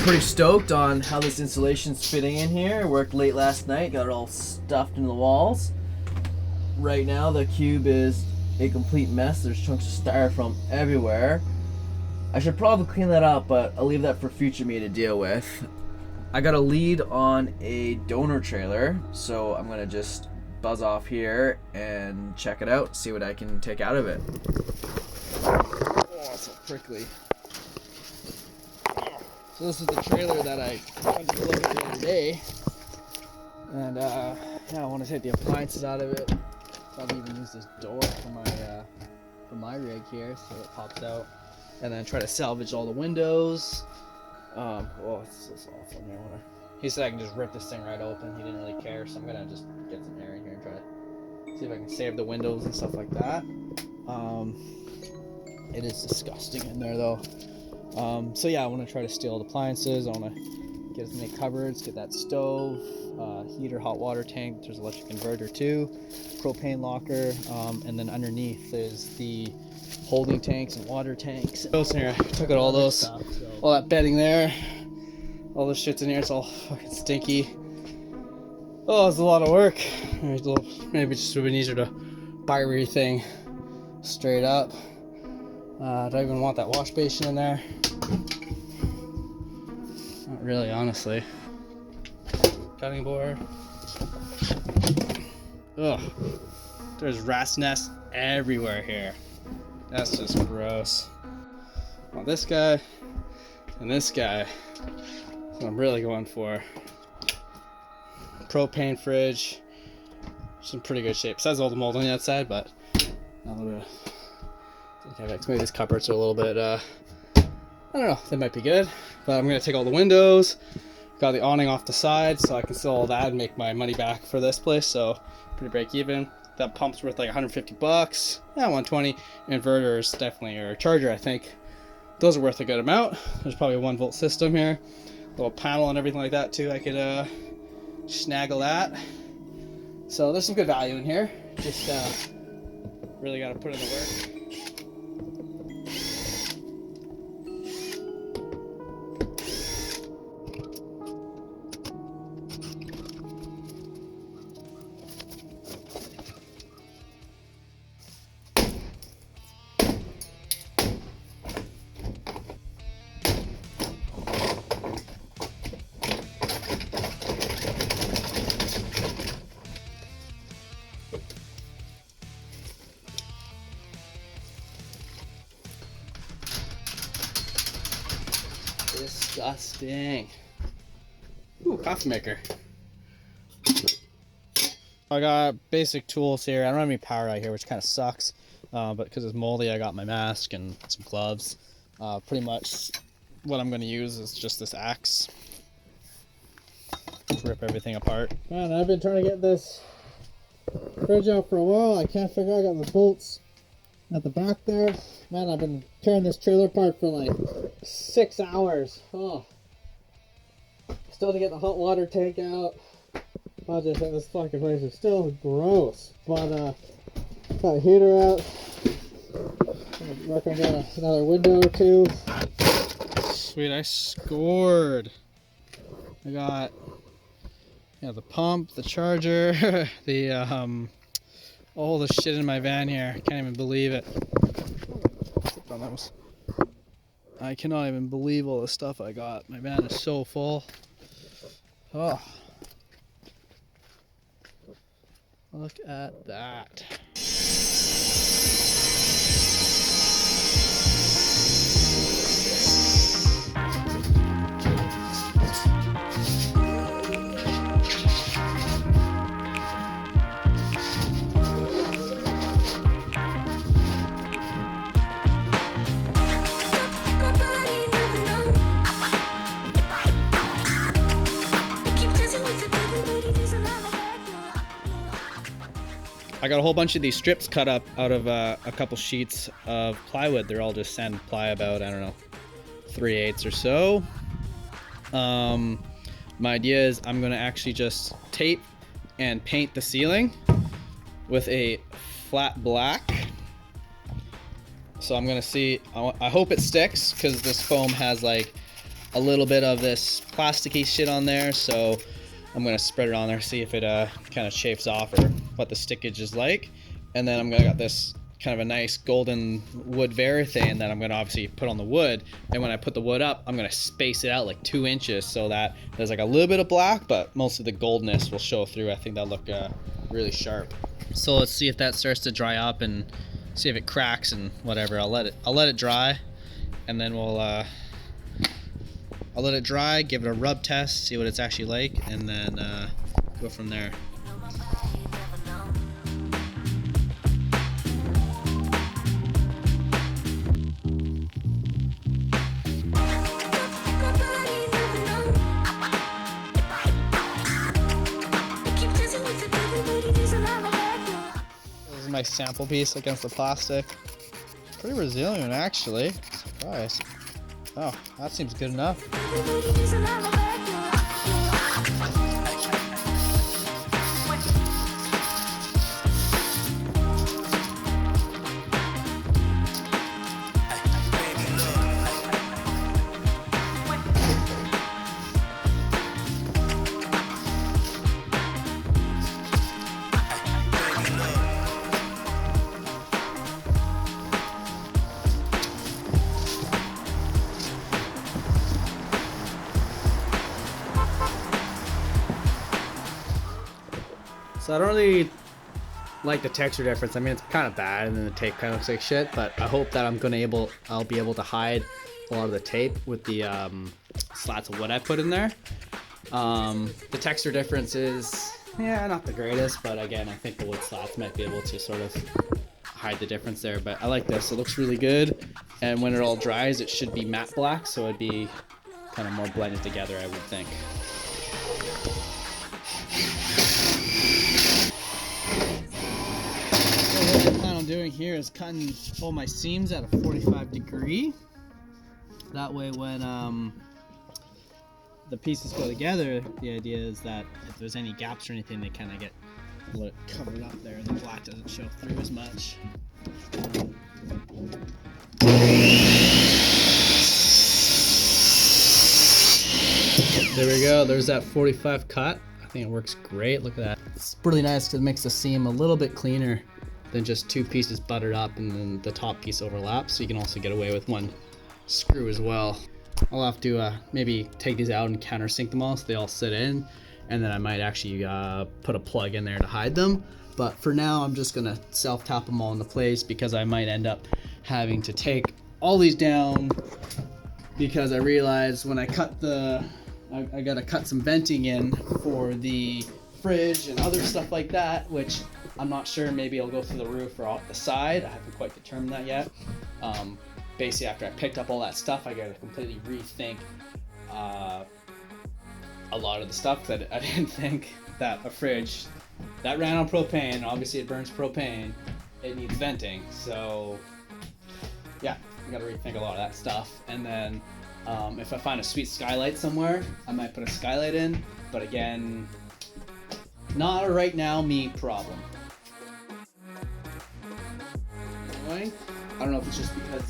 Pretty stoked on how this installation's fitting in here. I worked late last night, got it all stuffed into the walls. Right now the cube is a complete mess. There's chunks of styrofoam everywhere. I should probably clean that up, but I'll leave that for future me to deal with. I got a lead on a donor trailer, so I'm gonna just buzz off here and check it out, see what I can take out of it. Oh, it's so prickly. So this is the trailer that I wanted to look at the other day, and yeah, I want to take the appliances out of it. Probably even use this door for my rig here, so it pops out, and then try to salvage all the windows. Oh, it's just awful in here. He said I can just rip this thing right open. He didn't really care, so I'm gonna just get some air in here and try to see if I can save the windows and stuff like that. It is disgusting in there though. So yeah, I want to try to steal all the appliances. I want to get as many cupboards, get that stove, heater, hot water tank. There's an electric converter too, propane locker, and then underneath is the holding tanks and water tanks. Those in here, I took out all those, all that bedding there, all this shit's in here. It's all fucking stinky. Oh, it's a lot of work. Maybe it just would have been easier to buy everything straight up. Do I even want that wash basin in there? Not really, honestly. Cutting board. Ugh. There's rat's nests everywhere here. That's just gross. Well, this guy and this guy. That's what I'm really going for. Propane fridge. It's in pretty good shape. Besides all the mold on the outside, but a little bit. Okay, maybe these cupboards are a little bit, I don't know, they might be good, but I'm going to take all the windows, got the awning off the side, so I can sell all that and make my money back for this place, so pretty break even. That pump's worth like 150 bucks, yeah, 120. Inverters definitely, or a charger, I think. Those are worth a good amount. There's probably a 1-volt system here, little panel and everything like that too. I could snaggle that. So there's some good value in here, just really got to put in the work. Disgusting. Ooh, coffee maker. I got basic tools here. I don't have any power out here, which kind of sucks. But because it's moldy, I got my mask and some gloves. Pretty much what I'm going to use is just this axe. Just rip everything apart. Man, I've been trying to get this fridge out for a while. I can't figure out. I got the bolts at the back there. Man, I've been tearing this trailer apart for like 6 hours. Oh. Still to get the hot water tank out. I just think this fucking place is still gross. But got a heater out. I'm working on another window or two. Sweet, I scored. I got the pump, the charger, the all the shit in my van here. I can't even believe it. I cannot even believe all the stuff I got. My van is so full. Oh. Look at that. I got a whole bunch of these strips cut up out of a couple sheets of plywood. They're all just sanded ply about, I don't know, 3/8 or so. My idea is I'm gonna actually just tape and paint the ceiling with a flat black. So I'm gonna see, I hope it sticks because this foam has like a little bit of this plasticky shit on there, so I'm gonna spread it on there, see if it kind of chafes off or what the stickage is like. And then I'm gonna got this kind of a nice golden wood varathane that I'm gonna obviously put on the wood. And when I put the wood up, I'm gonna space it out like 2 inches so that there's like a little bit of black, but most of the goldness will show through. I think that'll look really sharp. So let's see if that starts to dry up and see if it cracks and whatever. I'll let it dry, and then I'll let it dry, give it a rub test, see what it's actually like, and then go from there. This is my sample piece against the plastic. Pretty resilient, actually. Surprised. Oh, that seems good enough. So I don't really like the texture difference. I mean, it's kind of bad, and then the tape kind of looks like shit. But I hope that I'll be able to hide a lot of the tape with the slats of wood I put in there. The texture difference is, yeah, not the greatest, but again, I think the wood slats might be able to sort of hide the difference there. But I like this. It looks really good, and when it all dries, it should be matte black, so it'd be kind of more blended together, I would think. What I plan on doing here is cutting all my seams at a 45 degree. That way when the pieces go together, the idea is that if there's any gaps or anything, they kind of get a little covered up there and the black doesn't show through as much. There we go, there's that 45 cut. I think it works great, look at that. It's really nice because it makes the seam a little bit cleaner than just two pieces buttered up and then the top piece overlaps, so you can also get away with one screw as well. I'll have to maybe take these out and countersink them all so they all sit in, and then I might actually put a plug in there to hide them. But for now, I'm just gonna self-tap them all into place because I might end up having to take all these down because I realized when I cut I gotta cut some venting in for the fridge and other stuff like that, which I'm not sure, maybe I'll go through the roof or off the side. I haven't quite determined that yet. Basically, after I picked up all that stuff, I gotta completely rethink a lot of the stuff that I didn't think that a fridge that ran on propane, obviously it burns propane, it needs venting. So yeah, I gotta rethink a lot of that stuff. And then if I find a sweet skylight somewhere, I might put a skylight in, but again, not a right now me problem. Anyway, I don't know if it's just because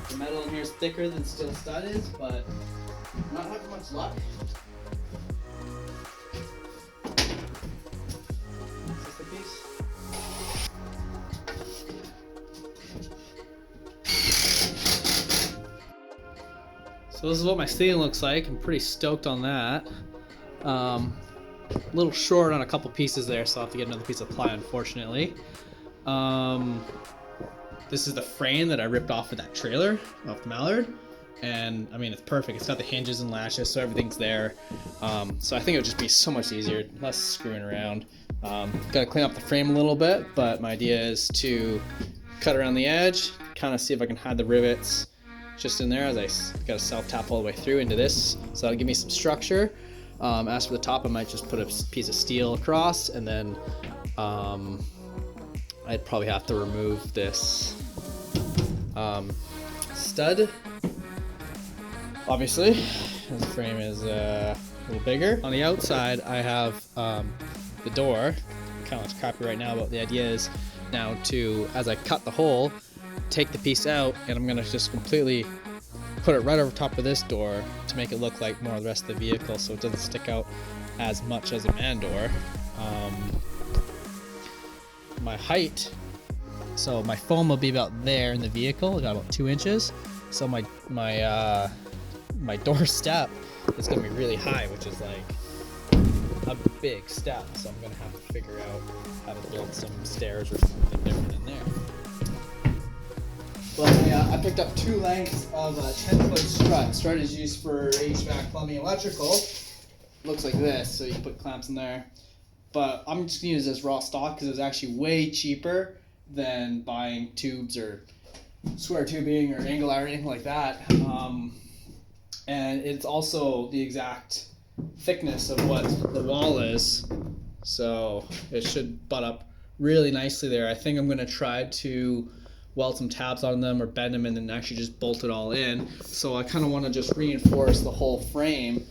the metal in here is thicker than steel stud is, but I'm not having much luck. Is this the piece? So this is what my ceiling looks like. I'm pretty stoked on that. A little short on a couple pieces there, so I'll have to get another piece of ply, unfortunately. This is the frame that I ripped off of that trailer, off the Mallard. And I mean, it's perfect. It's got the hinges and latches, so everything's there. So I think it would just be so much easier, less screwing around. Gotta clean up the frame a little bit, but my idea is to cut around the edge, kind of see if I can hide the rivets just in there as I gotta self-tap all the way through into this. So that'll give me some structure. As for the top, I might just put a piece of steel across, and then I'd probably have to remove this stud, obviously, as the frame is a little bigger. On the outside, I have the door, kind of looks crappy right now, but the idea is now to, as I cut the hole, take the piece out, and I'm gonna just completely put it right over top of this door to make it look like more of the rest of the vehicle, so it doesn't stick out as much as a man door. My height, so my foam will be about there in the vehicle, got about 2 inches. So my door step is gonna be really high, which is like a big step. So I'm gonna have to figure out how to build some stairs or something different in there. But I picked up 2 lengths of a 10-foot strut. Strut is used for HVAC, plumbing, electrical. Looks like this, so you can put clamps in there. But I'm just gonna use this raw stock because it's actually way cheaper than buying tubes or square tubing or angle iron or anything like that. And it's also the exact thickness of what the wall is, so it should butt up really nicely there. I think I'm gonna try to weld some tabs on them or bend them and then actually just bolt it all in. So I kind of want to just reinforce the whole frame.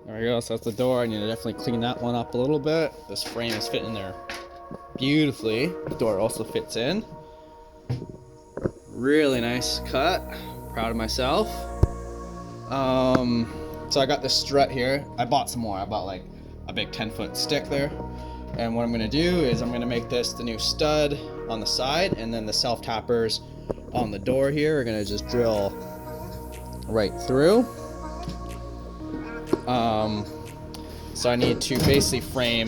There we go, so that's the door. I need to definitely clean that one up a little bit. This frame is fitting in there beautifully. The door also fits in. Really nice cut. Proud of myself. So I got this strut here. I bought some more. I bought like a big 10-foot stick there. And what I'm gonna do is I'm gonna make this the new stud on the side, and then the self-tappers on the door here are gonna just drill right through. So I need to basically frame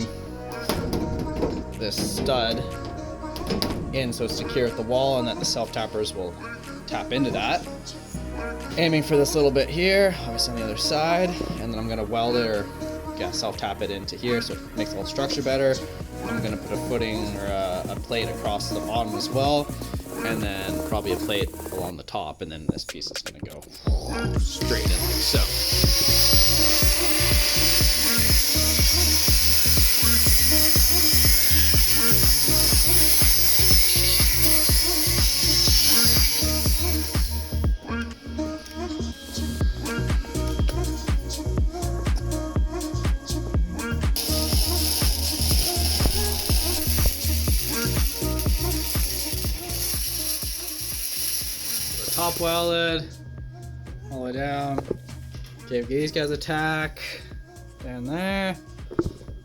this stud in so it's secure at the wall and that the self-tappers will tap into that. Aiming for this little bit here, obviously on the other side, and then I'm gonna weld it or self-tap it into here so it makes the whole structure better. I'm gonna put a footing or a plate across the bottom as well, and then probably a plate along the top, and then this piece is gonna go straight in like so. Top welded all the way down. Gave these guys a tack down there,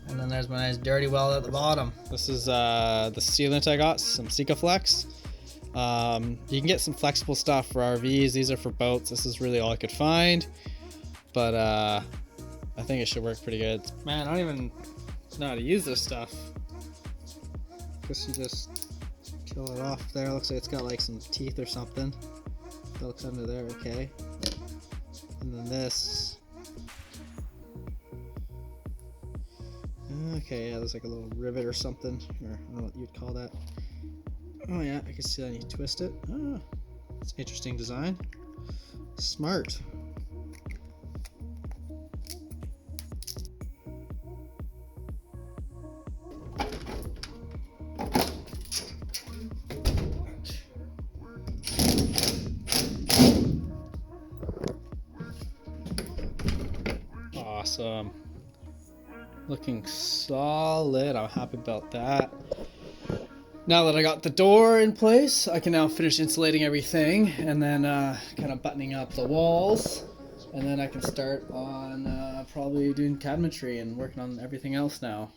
and then there's my nice dirty weld at the bottom. This is the sealant I got, some Sikaflex. You can get some flexible stuff for RVs. These are for boats. This is really all I could find, but I think it should work pretty good. Man, I don't even know how to use this stuff. Guess you just kill it off there. Looks like it's got like some teeth or something. That looks under there, okay. And then this. Okay, yeah, there's like a little rivet or something, or I don't know what you'd call that. Oh yeah, I can see that you twist it. Ah, it's an interesting design. Smart. Awesome. Looking solid. I'm happy about that. Now that I got the door in place, I can now finish insulating everything and then kind of buttoning up the walls. And then I can start on probably doing cabinetry and working on everything else now.